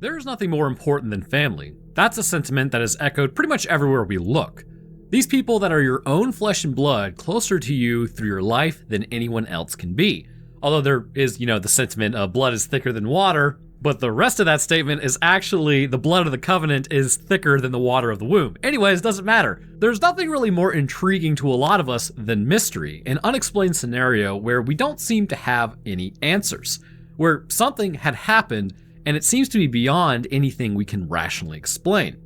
There is nothing more important than family. That's a sentiment that is echoed pretty much everywhere we look. These people that are your own flesh and blood, closer to you through your life than anyone else can be. Although there is, the sentiment of blood is thicker than water, but the rest of that statement is actually the blood of the covenant is thicker than the water of the womb. Anyways, doesn't matter. There's nothing really more intriguing to a lot of us than mystery, an unexplained scenario where we don't seem to have any answers, where something had happened and it seems to be beyond anything we can rationally explain.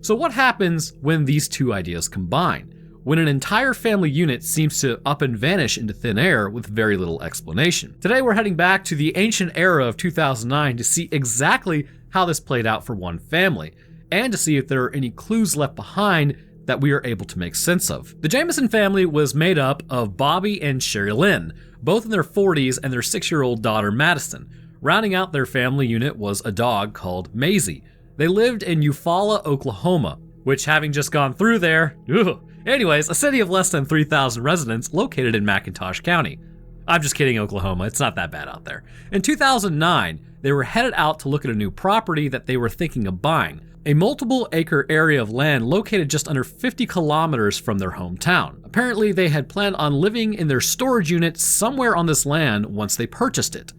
So what happens when these two ideas combine? When an entire family unit seems to up and vanish into thin air with very little explanation. Today we're heading back to the ancient era of 2009 to see exactly how this played out for one family, and to see if there are any clues left behind that we are able to make sense of. The Jameson family was made up of Bobby and Sherry Lynn, both in their 40s, and their 6-year-old daughter Madison. Rounding out their family unit was a dog called Maisie. They lived in Eufaula, Oklahoma, which, having just gone through there, anyways, a city of less than 3,000 residents located in McIntosh County. I'm just kidding, Oklahoma, it's not that bad out there. In 2009, they were headed out to look at a new property that they were thinking of buying, a multiple acre area of land located just under 50 kilometers from their hometown. Apparently, they had planned on living in their storage unit somewhere on this land once they purchased it.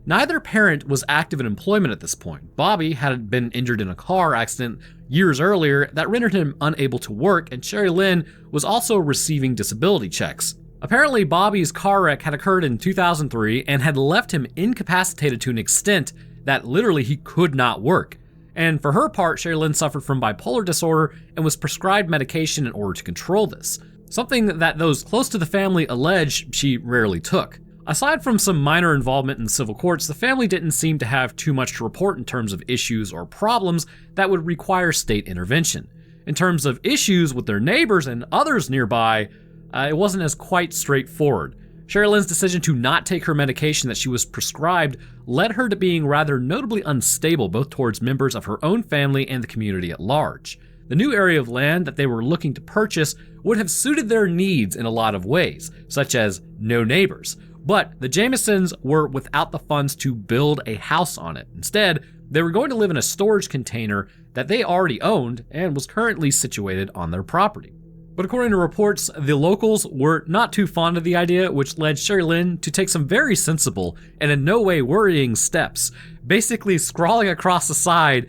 Neither parent was active in employment at this point. Bobby had been injured in a car accident years earlier that rendered him unable to work, and Sherry Lynn was also receiving disability checks. Apparently, Bobby's car wreck had occurred in 2003 and had left him incapacitated to an extent that literally he could not work. And for her part, Sherry Lynn suffered from bipolar disorder and was prescribed medication in order to control this, something that those close to the family allege she rarely took. Aside from some minor involvement in the civil courts, the family didn't seem to have too much to report in terms of issues or problems that would require state intervention. In terms of issues with their neighbors and others nearby, it wasn't as quite straightforward. Sherry Lynn's decision to not take her medication that she was prescribed led her to being rather notably unstable both towards members of her own family and the community at large. The new area of land that they were looking to purchase would have suited their needs in a lot of ways, such as no neighbors. But the Jamesons were without the funds to build a house on it. Instead, they were going to live in a storage container that they already owned and was currently situated on their property. But according to reports, the locals were not too fond of the idea, which led Sherry Lynn to take some very sensible and in no way worrying steps, basically scrawling across the side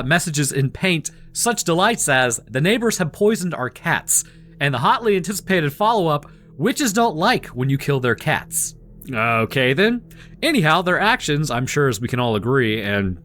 messages in paint, such delights as, "The neighbors have poisoned our cats," and the hotly anticipated follow-up, "Witches don't like when you kill their cats." Okay then. Anyhow, their actions, I'm sure as we can all agree, and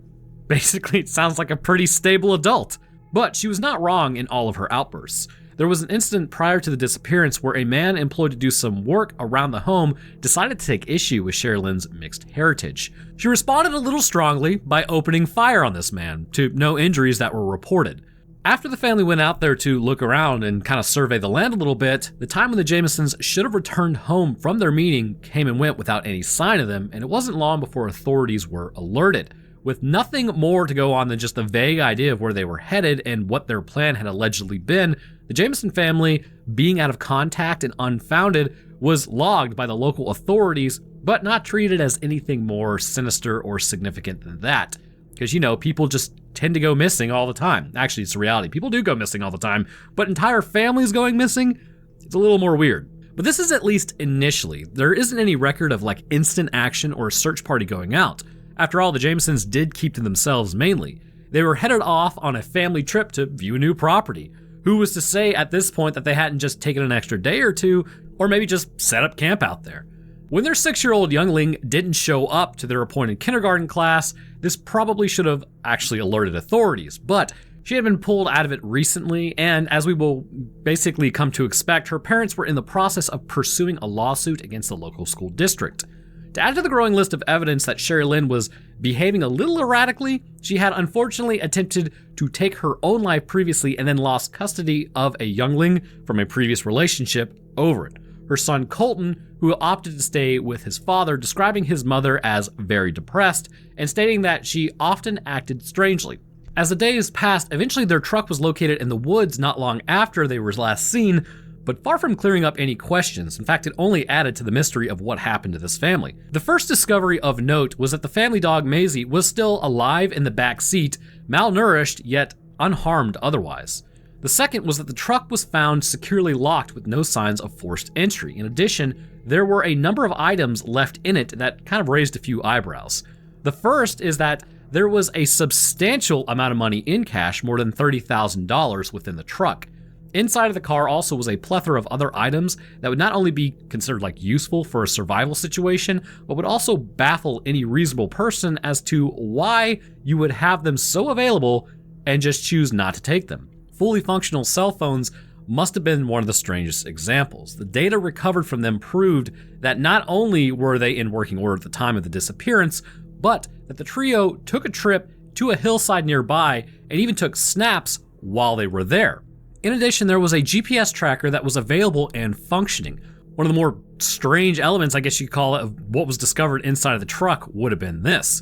basically it sounds like a pretty stable adult. But she was not wrong in all of her outbursts. There was an incident prior to the disappearance where a man employed to do some work around the home decided to take issue with Sherry Lynn's mixed heritage. She responded a little strongly by opening fire on this man, to no injuries that were reported. After the family went out there to look around and kind of survey the land a little bit, the time when the Jamesons should have returned home from their meeting came and went without any sign of them, and it wasn't long before authorities were alerted. With nothing more to go on than just a vague idea of where they were headed and what their plan had allegedly been, the Jameson family, being out of contact and unfounded, was logged by the local authorities, but not treated as anything more sinister or significant than that. Because, people just tend to go missing all the time. Actually, it's a reality. People do go missing all the time, but entire families going missing, it's a little more weird. But this is at least initially. There isn't any record of instant action or a search party going out. After all, the Jamesons did keep to themselves mainly. They were headed off on a family trip to view a new property. Who was to say at this point that they hadn't just taken an extra day or two, or maybe just set up camp out there? When their 6-year-old youngling didn't show up to their appointed kindergarten class, this probably should have actually alerted authorities, but she had been pulled out of it recently, and as we will basically come to expect, her parents were in the process of pursuing a lawsuit against the local school district. To add to the growing list of evidence that Sherry Lynn was behaving a little erratically, she had unfortunately attempted to take her own life previously and then lost custody of a youngling from a previous relationship over it. Her son Colton, who opted to stay with his father, describing his mother as very depressed and stating that she often acted strangely. As the days passed, eventually their truck was located in the woods not long after they were last seen, but far from clearing up any questions. In fact, it only added to the mystery of what happened to this family. The first discovery of note was that the family dog Maisie was still alive in the back seat, malnourished yet unharmed otherwise. The second was that the truck was found securely locked with no signs of forced entry. In addition, there were a number of items left in it that kind of raised a few eyebrows. The first is that there was a substantial amount of money in cash, more than $30,000 within the truck. Inside of the car also was a plethora of other items that would not only be considered useful for a survival situation, but would also baffle any reasonable person as to why you would have them so available and just choose not to take them. Fully functional cell phones must have been one of the strangest examples. The data recovered from them proved that not only were they in working order at the time of the disappearance, but that the trio took a trip to a hillside nearby and even took snaps while they were there. In addition, there was a GPS tracker that was available and functioning. One of the more strange elements, I guess you could call it, of what was discovered inside of the truck would have been this.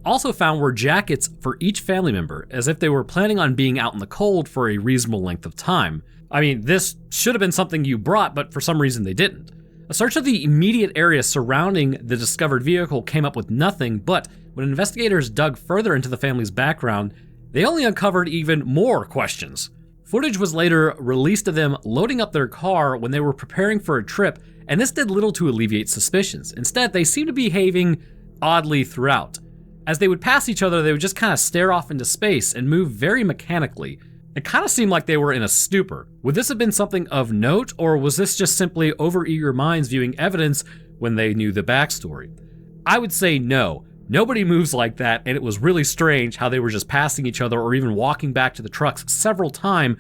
Also found were jackets for each family member, as if they were planning on being out in the cold for a reasonable length of time. I mean, this should have been something you brought, but for some reason they didn't. A search of the immediate area surrounding the discovered vehicle came up with nothing, but when investigators dug further into the family's background, they only uncovered even more questions. Footage was later released of them loading up their car when they were preparing for a trip, and this did little to alleviate suspicions. Instead, they seemed to be behaving oddly throughout. As they would pass each other, they would just kind of stare off into space and move very mechanically. It kind of seemed like they were in a stupor. Would this have been something of note, or was this just simply overeager minds viewing evidence when they knew the backstory? I would say no. Nobody moves like that, and it was really strange how they were just passing each other or even walking back to the trucks several times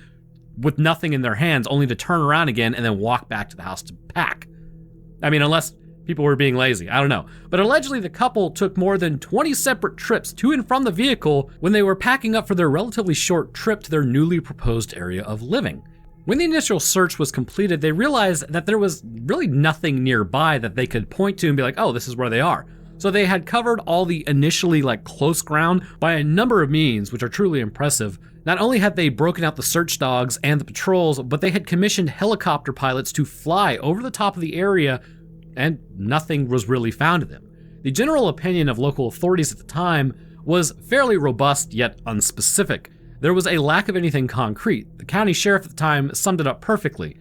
with nothing in their hands, only to turn around again and then walk back to the house to pack. I mean, unless people were being lazy, I don't know. But allegedly the couple took more than 20 separate trips to and from the vehicle when they were packing up for their relatively short trip to their newly proposed area of living. When the initial search was completed, they realized that there was really nothing nearby that they could point to and be like, oh, this is where they are. So they had covered all the initially close ground by a number of means, which are truly impressive. Not only had they broken out the search dogs and the patrols, but they had commissioned helicopter pilots to fly over the top of the area, and nothing was really found of them. The general opinion of local authorities at the time was fairly robust yet unspecific. There was a lack of anything concrete. The county sheriff at the time summed it up perfectly.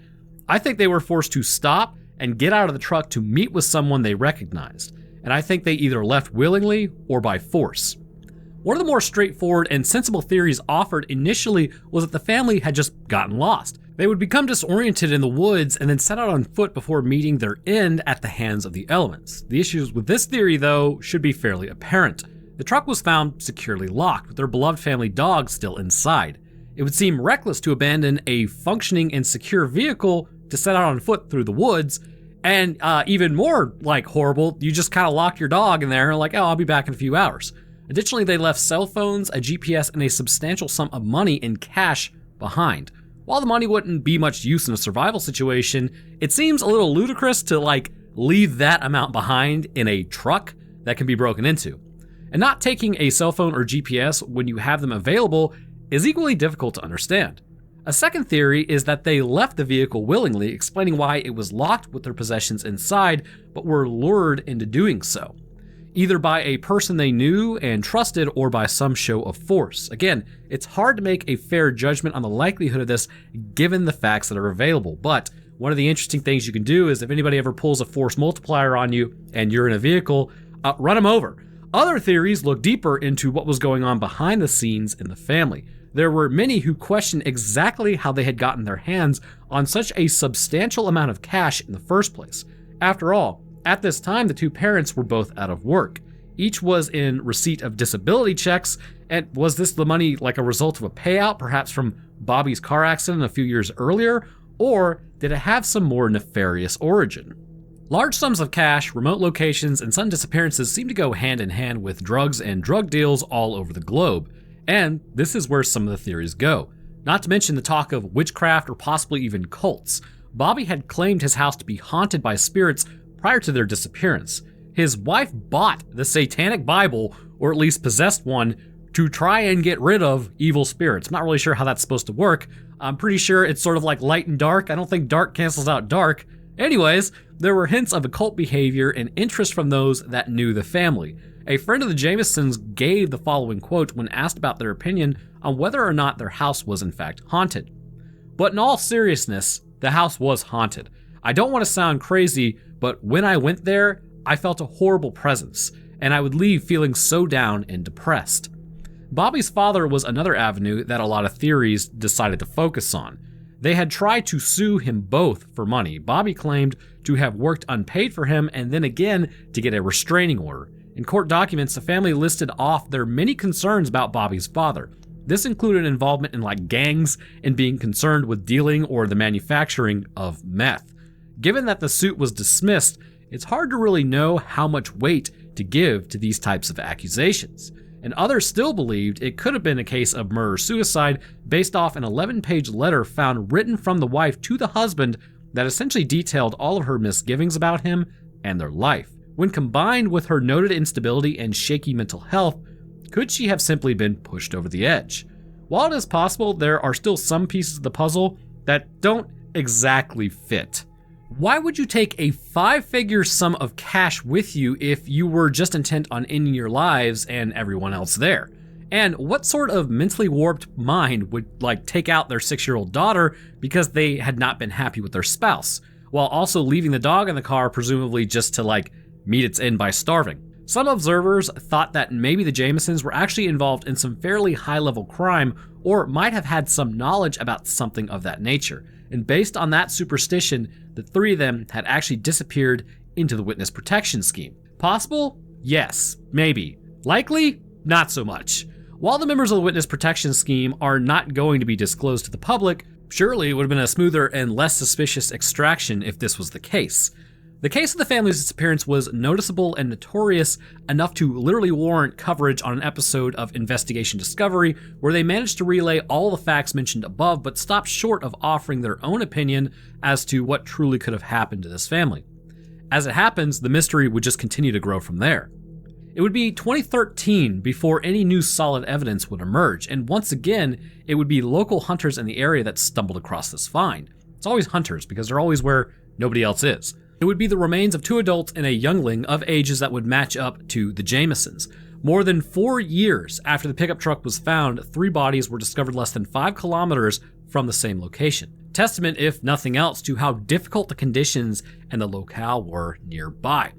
I think they were forced to stop and get out of the truck to meet with someone they recognized, and I think they either left willingly or by force. One of the more straightforward and sensible theories offered initially was that the family had just gotten lost. They would become disoriented in the woods and then set out on foot before meeting their end at the hands of the elements. The issues with this theory, though, should be fairly apparent. The truck was found securely locked, with their beloved family dog still inside. It would seem reckless to abandon a functioning and secure vehicle to set out on foot through the woods, and even more horrible, you just kind of lock your dog in there and oh, I'll be back in a few hours. Additionally, they left cell phones, a GPS, and a substantial sum of money in cash behind. While the money wouldn't be much use in a survival situation, it seems a little ludicrous to leave that amount behind in a truck that can be broken into. And not taking a cell phone or GPS when you have them available is equally difficult to understand. A second theory is that they left the vehicle willingly, explaining why it was locked with their possessions inside, but were lured into doing so, either by a person they knew and trusted or by some show of force. Again, it's hard to make a fair judgment on the likelihood of this given the facts that are available, but one of the interesting things you can do is if anybody ever pulls a force multiplier on you and you're in a vehicle, run them over. Other theories look deeper into what was going on behind the scenes in the family. There were many who questioned exactly how they had gotten their hands on such a substantial amount of cash in the first place. After all, at this time, the two parents were both out of work. Each was in receipt of disability checks, and was this the money a result of a payout, perhaps from Bobby's car accident a few years earlier, or did it have some more nefarious origin? Large sums of cash, remote locations, and sudden disappearances seem to go hand in hand with drugs and drug deals all over the globe. And this is where some of the theories go. Not to mention the talk of witchcraft or possibly even cults. Bobby had claimed his house to be haunted by spirits prior to their disappearance. His wife bought the Satanic Bible, or at least possessed one, to try and get rid of evil spirits. I'm not really sure how that's supposed to work. I'm pretty sure it's sort of like light and dark. I don't think dark cancels out dark. Anyways, there were hints of occult behavior and interest from those that knew the family. A friend of the Jamesons gave the following quote when asked about their opinion on whether or not their house was in fact haunted. But in all seriousness, the house was haunted. I don't want to sound crazy, but when I went there, I felt a horrible presence, and I would leave feeling so down and depressed. Bobby's father was another avenue that a lot of theories decided to focus on. They had tried to sue him both for money. Bobby claimed to have worked unpaid for him and then again to get a restraining order. In court documents, the family listed off their many concerns about Bobby's father. This included involvement in gangs and being concerned with dealing or the manufacturing of meth. Given that the suit was dismissed, it's hard to really know how much weight to give to these types of accusations. And others still believed it could have been a case of murder-suicide based off an 11-page letter found written from the wife to the husband that essentially detailed all of her misgivings about him and their life. When combined with her noted instability and shaky mental health, could she have simply been pushed over the edge? While it is possible, there are still some pieces of the puzzle that don't exactly fit. Why would you take a 5-figure sum of cash with you if you were just intent on ending your lives and everyone else there? And what sort of mentally warped mind would take out their 6-year-old daughter because they had not been happy with their spouse, while also leaving the dog in the car presumably just to meet its end by starving? Some observers thought that maybe the Jamesons were actually involved in some fairly high-level crime or might have had some knowledge about something of that nature. And based on that superstition, the three of them had actually disappeared into the witness protection scheme. Possible? Yes, maybe. Likely? Not so much. While the members of the witness protection scheme are not going to be disclosed to the public, surely it would have been a smoother and less suspicious extraction if this was the case. The case of the family's disappearance was noticeable and notorious enough to literally warrant coverage on an episode of Investigation Discovery, where they managed to relay all the facts mentioned above but stopped short of offering their own opinion as to what truly could have happened to this family. As it happens, the mystery would just continue to grow from there. It would be 2013 before any new solid evidence would emerge, and once again, it would be local hunters in the area that stumbled across this find. It's always hunters because they're always where nobody else is. It would be the remains of 2 adults and a youngling of ages that would match up to the Jamesons. More than 4 years after the pickup truck was found, 3 bodies were discovered less than 5 kilometers from the same location. Testament, if nothing else, to how difficult the conditions and the locale were nearby.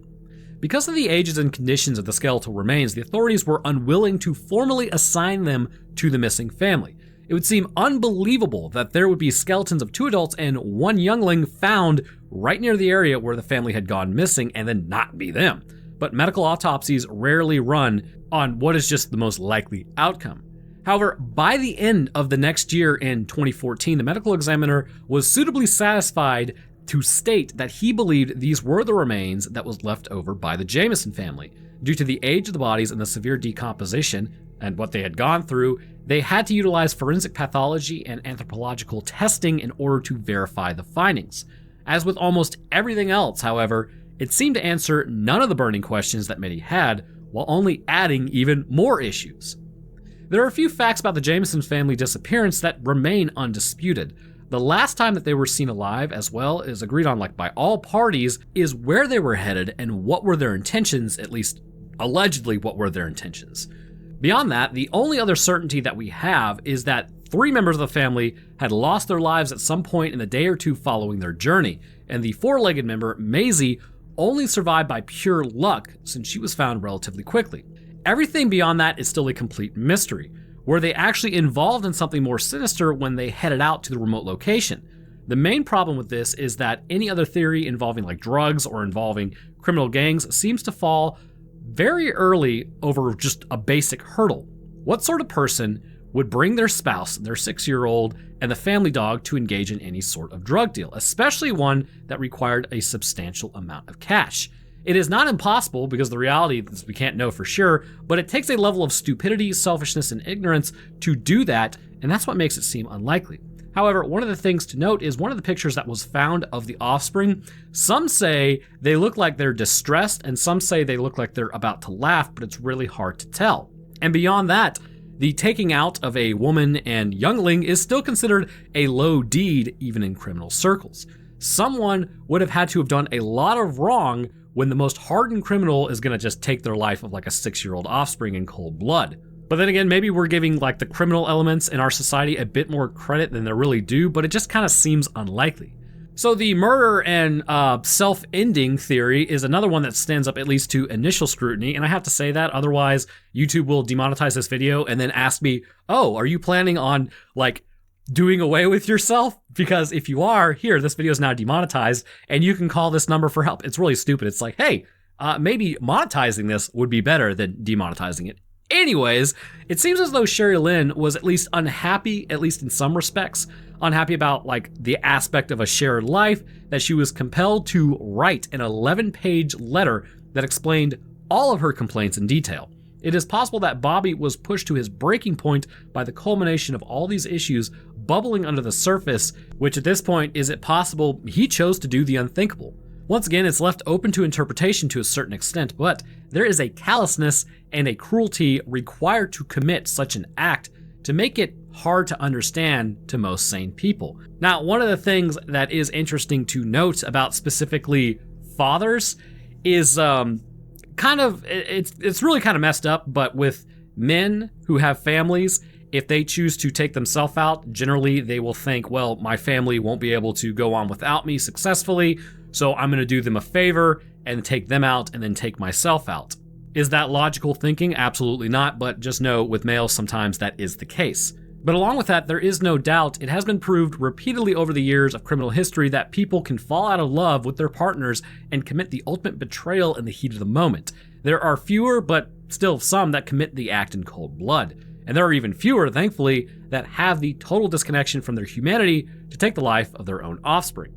Because of the ages and conditions of the skeletal remains, the authorities were unwilling to formally assign them to the missing family. It would seem unbelievable that there would be skeletons of 2 adults and 1 youngling found right near the area where the family had gone missing and then not be them. But medical autopsies rarely run on what is just the most likely outcome. However, by the end of the next year in 2014, the medical examiner was suitably satisfied to state that he believed these were the remains that was left over by the Jameson family. Due to the age of the bodies and the severe decomposition and what they had gone through, they had to utilize forensic pathology and anthropological testing in order to verify the findings. As with almost everything else, however, it seemed to answer none of the burning questions that many had, while only adding even more issues. There are a few facts about the Jameson family disappearance that remain undisputed. The last time that they were seen alive, as well as agreed on by all parties, is where they were headed and what were their intentions, at least allegedly what were their intentions. Beyond that, the only other certainty that we have is that 3 members of the family had lost their lives at some point in the day or 2 following their journey, and the 4-legged member, Maisie, only survived by pure luck since she was found relatively quickly. Everything beyond that is still a complete mystery. Were they actually involved in something more sinister when they headed out to the remote location? The main problem with this is that any other theory involving drugs or involving criminal gangs seems to fall very early over just a basic hurdle. What sort of person would bring their spouse, their 6-year-old, and the family dog to engage in any sort of drug deal, especially one that required a substantial amount of cash? It is not impossible, because the reality is we can't know for sure, but it takes a level of stupidity, selfishness, and ignorance to do that, and that's what makes it seem unlikely. However, one of the things to note is one of the pictures that was found of the offspring. Some say they look like they're distressed, and some say they look like they're about to laugh, but it's really hard to tell. And beyond that, the taking out of a woman and youngling is still considered a low deed even in criminal circles. Someone would have had to have done a lot of wrong when the most hardened criminal is going to just take their life of like a 6-year-old offspring in cold blood. But then again, maybe we're giving like the criminal elements in our society a bit more credit than they really do, but it just kind of seems unlikely. So the murder and self-ending theory is another one that stands up at least to initial scrutiny, and I have to say that, otherwise YouTube will demonetize this video and then ask me, oh, are you planning on like doing away with yourself? Because if you are, here, this video is now demonetized and you can call this number for help. It's really stupid. It's like, hey, maybe monetizing this would be better than demonetizing it. Anyways, it seems as though Sherry Lynn was at least unhappy, at least in some respects, unhappy about like the aspect of a shared life, that she was compelled to write an 11-page letter that explained all of her complaints in detail. It is possible that Bobby was pushed to his breaking point by the culmination of all these issues bubbling under the surface, which at this point, is it possible he chose to do the unthinkable? Once again, it's left open to interpretation to a certain extent, but there is a callousness and a cruelty required to commit such an act to make it hard to understand to most sane people. Now, one of the things that is interesting to note about specifically fathers is it's really kind of messed up, but with men who have families, if they choose to take themselves out, generally they will think, well, my family won't be able to go on without me successfully, so I'm going to do them a favor and take them out and then take myself out. Is that logical thinking? Absolutely not, but just know with males sometimes that is the case. But along with that, there is no doubt it has been proved repeatedly over the years of criminal history that people can fall out of love with their partners and commit the ultimate betrayal in the heat of the moment. There are fewer, but still some that commit the act in cold blood. And there are even fewer, thankfully, that have the total disconnection from their humanity to take the life of their own offspring.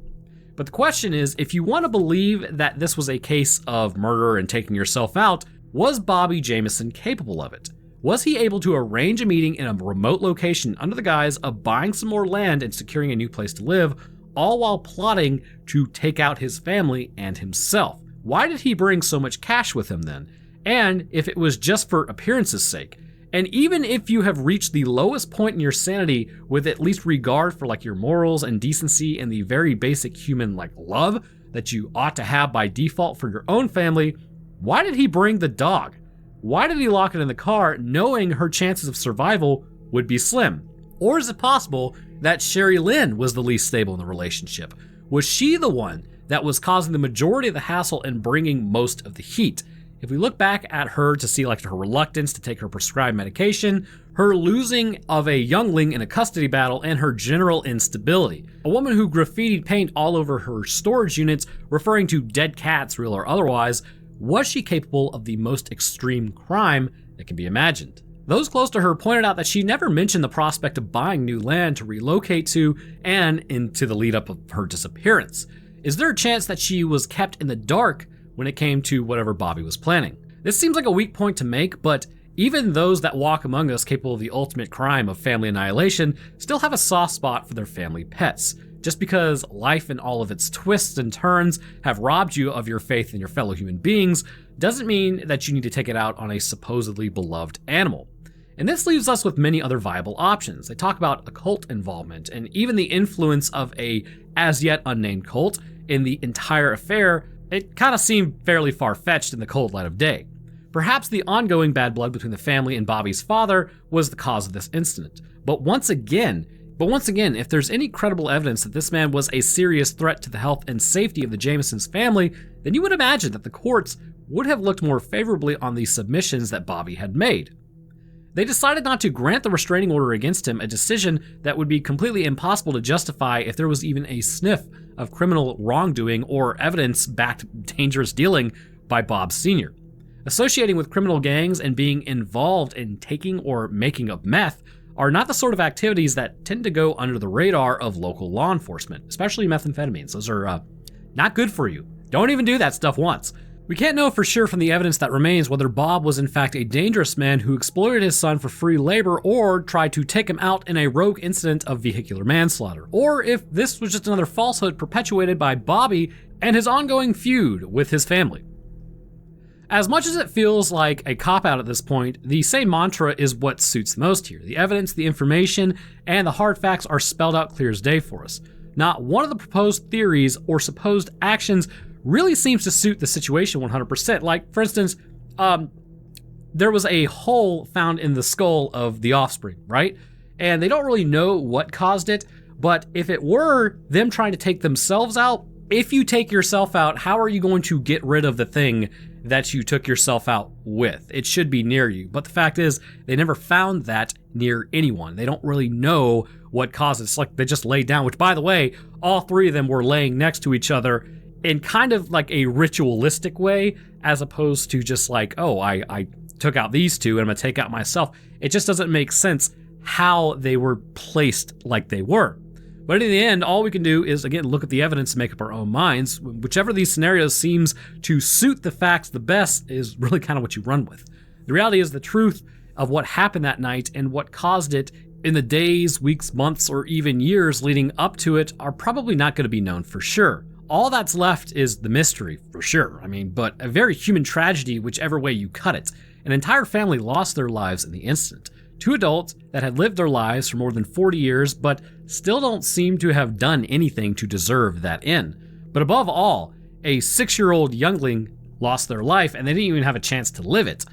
But the question is, if you want to believe that this was a case of murder and taking yourself out, was Bobby Jameson capable of it? Was he able to arrange a meeting in a remote location under the guise of buying some more land and securing a new place to live, all while plotting to take out his family and himself? Why did he bring so much cash with him then? And if it was just for appearance's sake? And even if you have reached the lowest point in your sanity with at least regard for like your morals and decency and the very basic human like love that you ought to have by default for your own family, why did he bring the dog? Why did he lock it in the car knowing her chances of survival would be slim? Or is it possible that Sherry Lynn was the least stable in the relationship? Was she the one that was causing the majority of the hassle and bringing most of the heat? If we look back at her to see like her reluctance to take her prescribed medication, her losing of a youngling in a custody battle, and her general instability. A woman who graffitied paint all over her storage units, referring to dead cats, real or otherwise, was she capable of the most extreme crime that can be imagined? Those close to her pointed out that she never mentioned the prospect of buying new land to relocate to and into the lead up of her disappearance. Is there a chance that she was kept in the dark when it came to whatever Bobby was planning? This seems like a weak point to make, but even those that walk among us capable of the ultimate crime of family annihilation still have a soft spot for their family pets. Just because life and all of its twists and turns have robbed you of your faith in your fellow human beings doesn't mean that you need to take it out on a supposedly beloved animal. And this leaves us with many other viable options. They talk about occult involvement and even the influence of a as yet unnamed cult in the entire affair. It kind of seemed fairly far-fetched in the cold light of day. Perhaps the ongoing bad blood between the family and Bobby's father was the cause of this incident. But once again, if there's any credible evidence that this man was a serious threat to the health and safety of the Jamesons family, then you would imagine that the courts would have looked more favorably on the submissions that Bobby had made. They decided not to grant the restraining order against him, a decision that would be completely impossible to justify if there was even a sniff of criminal wrongdoing or evidence-backed dangerous dealing by Bob Sr. Associating with criminal gangs and being involved in taking or making of meth are not the sort of activities that tend to go under the radar of local law enforcement, especially methamphetamines. Those are not good for you. Don't even do that stuff once. We can't know for sure from the evidence that remains whether Bob was in fact a dangerous man who exploited his son for free labor or tried to take him out in a rogue incident of vehicular manslaughter, or if this was just another falsehood perpetuated by Bobby and his ongoing feud with his family. As much as it feels like a cop-out at this point, the same mantra is what suits most here. The evidence, the information, and the hard facts are spelled out clear as day for us. Not one of the proposed theories or supposed actions really seems to suit the situation 100%. Like, for instance, there was a hole found in the skull of the offspring, right? And they don't really know what caused it, but if it were them trying to take themselves out, if you take yourself out, how are you going to get rid of the thing that you took yourself out with? It should be near you. But the fact is, they never found that near anyone. They don't really know what caused it. It's like they just laid down, which, by the way, all three of them were laying next to each other in kind of like a ritualistic way, as opposed to just like, oh, I took out these two and I'm gonna take out myself. It just doesn't make sense how they were placed like they were. But in the end, all we can do is, again, look at the evidence and make up our own minds. Whichever of these scenarios seems to suit the facts the best is really kind of what you run with. The reality is the truth of what happened that night and what caused it in the days, weeks, months, or even years leading up to it are probably not going to be known for sure. All that's left is the mystery, for sure. But a very human tragedy, whichever way you cut it. An entire family lost their lives in the instant. Two adults that had lived their lives for more than 40 years, but still don't seem to have done anything to deserve that end. But above all, a 6-year-old youngling lost their life and they didn't even have a chance to live it.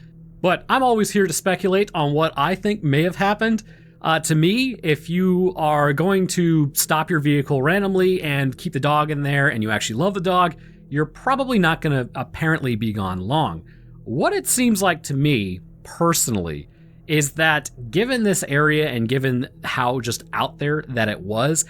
But I'm always here to speculate on what I think may have happened. To me, if you are going to stop your vehicle randomly and keep the dog in there and you actually love the dog, you're probably not going to apparently be gone long. What it seems like to me, personally, is that given this area and given how just out there that it was,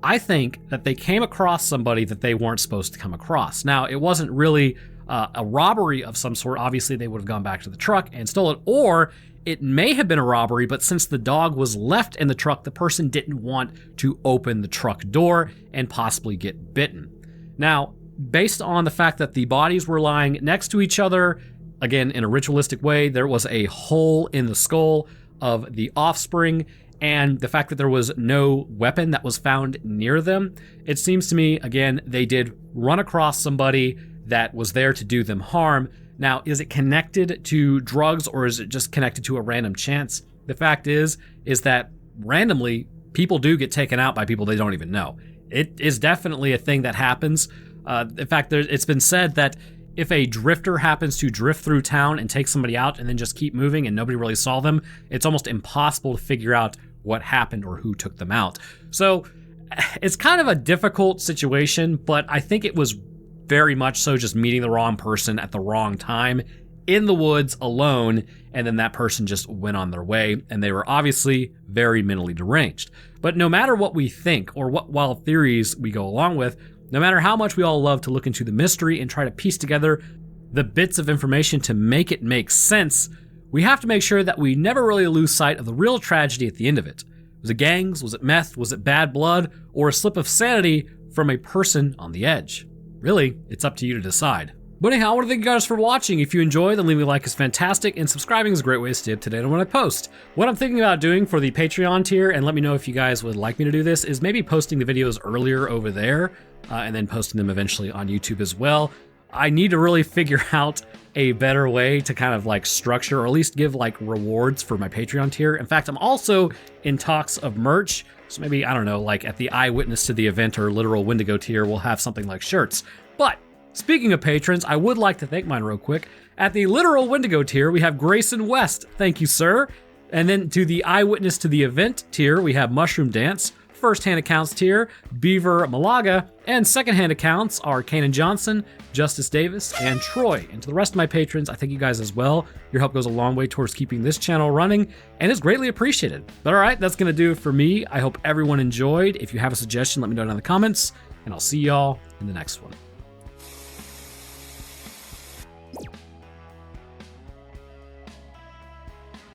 I think that they came across somebody that they weren't supposed to come across. Now, it wasn't really a robbery of some sort. Obviously, they would have gone back to the truck and stole it, or it may have been a robbery, but since the dog was left in the truck, the person didn't want to open the truck door and possibly get bitten. Now, based on the fact that the bodies were lying next to each other, again, in a ritualistic way, there was a hole in the skull of the offspring, and the fact that there was no weapon that was found near them, it seems to me, again, they did run across somebody that was there to do them harm. Now, is it connected to drugs or is it just connected to a random chance? The fact is that randomly, people do get taken out by people they don't even know. It is definitely a thing that happens. In fact, it's been said that if a drifter happens to drift through town and take somebody out and then just keep moving and nobody really saw them, it's almost impossible to figure out what happened or who took them out. So it's kind of a difficult situation, but I think it was very much so just meeting the wrong person at the wrong time in the woods alone, and then that person just went on their way, and they were obviously very mentally deranged. But no matter what we think or what wild theories we go along with, no matter how much we all love to look into the mystery and try to piece together the bits of information to make it make sense, we have to make sure that we never really lose sight of the real tragedy at the end of it. Was it gangs? Was it meth? Was it bad blood? Or a slip of sanity from a person on the edge? Really, it's up to you to decide. But anyhow, I want to thank you guys for watching. If you enjoy, then leaving a like is fantastic, and subscribing is a great way to stay up to date on when I post. What I'm thinking about doing for the Patreon tier, and let me know if you guys would like me to do this, is maybe posting the videos earlier over there, and then posting them eventually on YouTube as well. I need to really figure out a better way to kind of like structure, or at least give like rewards for my Patreon tier. In fact, I'm also in talks of merch. So maybe, I don't know, like at the eyewitness to the event or literal Wendigo tier, we'll have something like shirts. But speaking of patrons, I would like to thank mine real quick. At the literal Wendigo tier, we have Grayson West. Thank you, sir. And then to the eyewitness to the event tier, we have Mushroom Dance. First-hand accounts tier, Beaver Malaga, and second-hand accounts are Kanan Johnson, Justice Davis, and Troy. And to the rest of my patrons, I thank you guys as well. Your help goes a long way towards keeping this channel running, and is greatly appreciated. But all right, that's going to do it for me. I hope everyone enjoyed. If you have a suggestion, let me know down in the comments, and I'll see y'all in the next one.